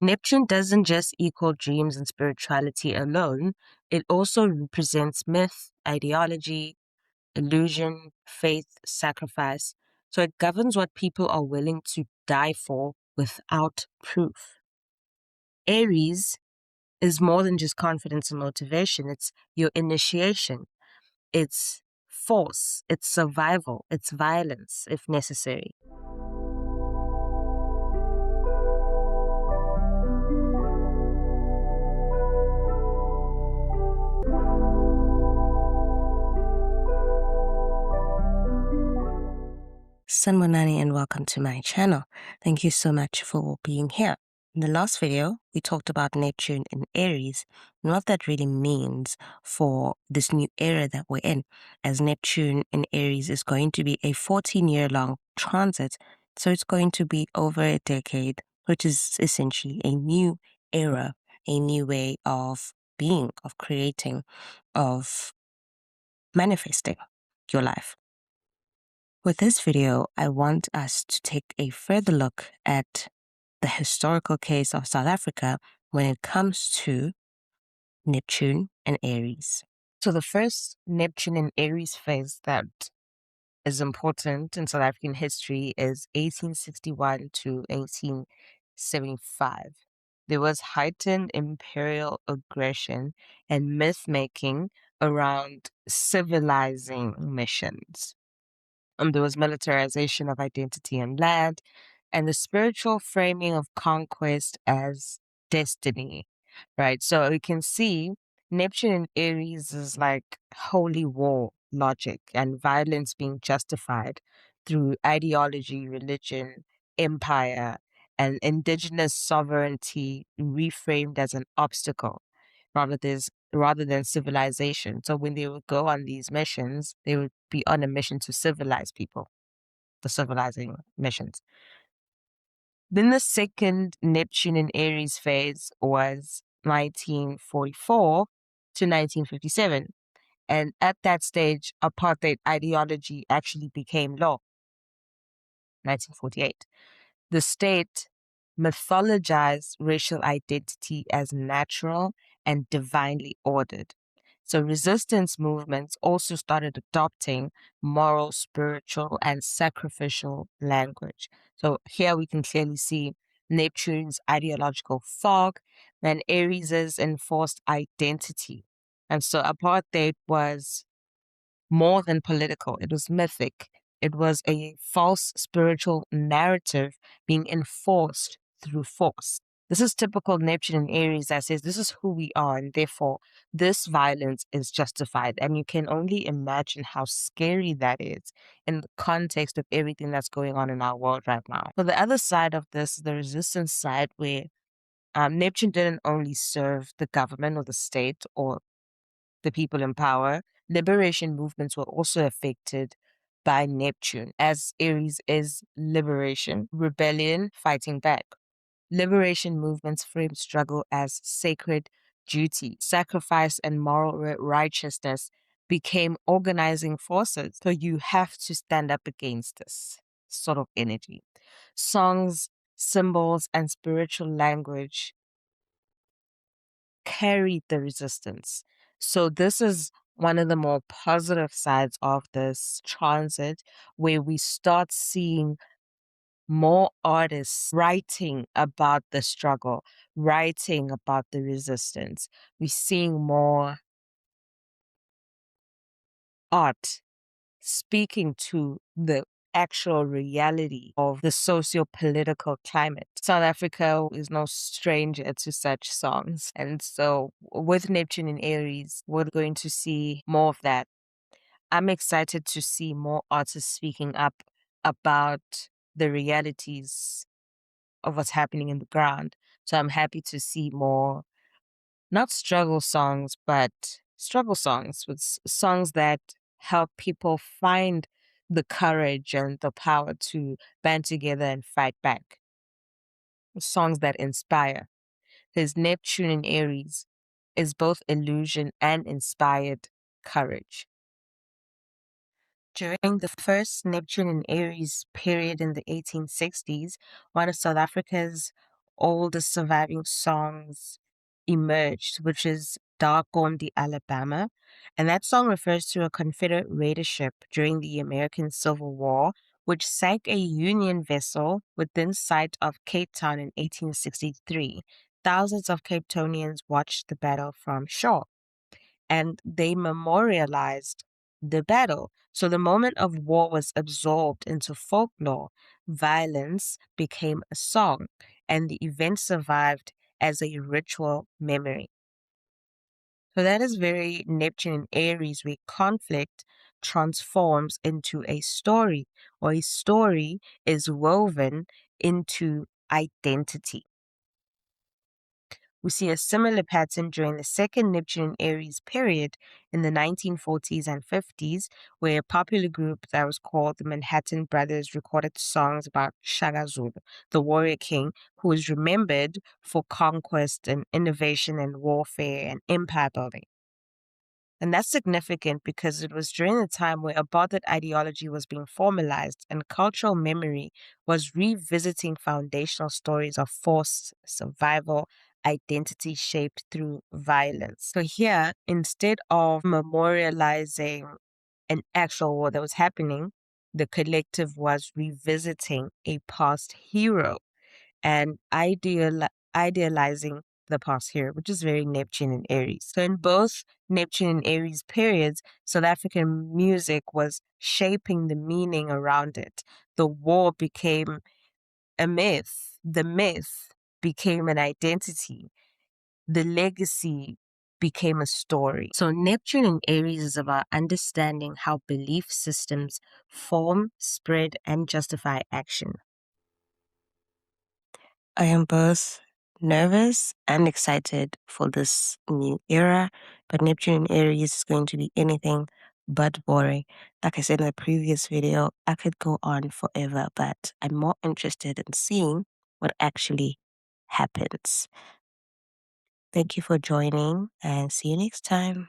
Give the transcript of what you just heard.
Neptune doesn't just equal dreams and spirituality alone, it also represents myth, ideology, illusion, faith, sacrifice. So it governs what people are willing to die for without proof. Aries is more than just confidence and motivation. It's your initiation. It's force. It's survival. It's violence if necessary. Sanmonani and welcome to my channel. Thank you so much for being here. In the last video, we talked about Neptune in Aries and what that really means for this new era that we're in, as Neptune in Aries is going to be a 14-year-long transit. So it's going to be over a decade, which is essentially a new era, a new way of being, of creating, of manifesting your life. With this video, I want us to take a further look at the historical case of South Africa when it comes to Neptune and Aries. So the first Neptune and Aries phase that is important in South African history is 1861 to 1875. There was heightened imperial aggression and myth-making around civilizing missions. There was militarization of identity and land, and the spiritual framing of conquest as destiny, right? So we can see Neptune in Aries is like holy war logic and violence being justified through ideology, religion, empire, and indigenous sovereignty reframed as an obstacle rather than civilization. So when they would go on these missions, they would be on a mission to civilize people, the civilizing missions. Then the second Neptune in Aries phase was 1944 to 1957. And at that stage, apartheid ideology actually became law, 1948. The state mythologized racial identity as natural and divinely ordered. So resistance movements also started adopting moral, spiritual, and sacrificial language. So here we can clearly see Neptune's ideological fog and Aries' enforced identity. And so apartheid was more than political. It was mythic. It was a false spiritual narrative being enforced through force. This is typical Neptune and Aries that says this is who we are, and therefore this violence is justified. And you can only imagine how scary that is in the context of everything that's going on in our world right now. So the other side of this, the resistance side, where Neptune didn't only serve the government or the state or the people in power, liberation movements were also affected by Neptune, as Aries is liberation, rebellion, fighting back. Liberation movements frame struggle as sacred duty. Sacrifice and moral righteousness became organizing forces. So you have to stand up against this sort of energy. Songs, symbols, and spiritual language carried the resistance. So this is one of the more positive sides of this transit, where we start seeing more artists writing about the struggle, writing about the resistance. We're seeing more art speaking to the actual reality of the socio-political climate. South Africa is no stranger to such songs. And so with Neptune in Aries, we're going to see more of that. I'm excited to see more artists speaking up about the realities of what's happening in the ground. So I'm happy to see more, not struggle songs, but struggle songs with songs that help people find the courage and the power to band together and fight back. Songs that inspire. His Neptune in Aries is both illusion and inspired courage. During the first Neptune in Aries period in the 1860s, one of South Africa's oldest surviving songs emerged, which is Dark on the Alabama. And that song refers to a Confederate raider ship during the American Civil War, which sank a Union vessel within sight of Cape Town in 1863. Thousands of Cape Townians watched the battle from shore, and they memorialized the battle. So the moment of war was absorbed into folklore, violence became a song, and the event survived as a ritual memory. So that is very Neptune and Aries, where conflict transforms into a story, or a story is woven into identity. We see a similar pattern during the second Neptune and Aries period in the 1940s and 50s, where a popular group that was called the Manhattan Brothers recorded songs about Shaka Zulu, the warrior king, who was remembered for conquest and innovation and warfare and empire building. And that's significant because it was during the time where apartheid ideology was being formalized and cultural memory was revisiting foundational stories of force, survival, identity shaped through violence. So here, instead of memorializing an actual war that was happening, the collective was revisiting a past hero and idealizing the past hero, which is very Neptune and Aries. So in both Neptune and Aries periods, South African music was shaping the meaning around it. The war became a myth. The myth became an identity. The legacy became a story. So Neptune and Aries is about understanding how belief systems form, spread, and justify action. I am both nervous and excited for this new era, but Neptune in Aries is going to be anything but boring. Like I said in the previous video, I could go on forever, but I'm more interested in seeing what actually happens. Thank you for joining, and see you next time.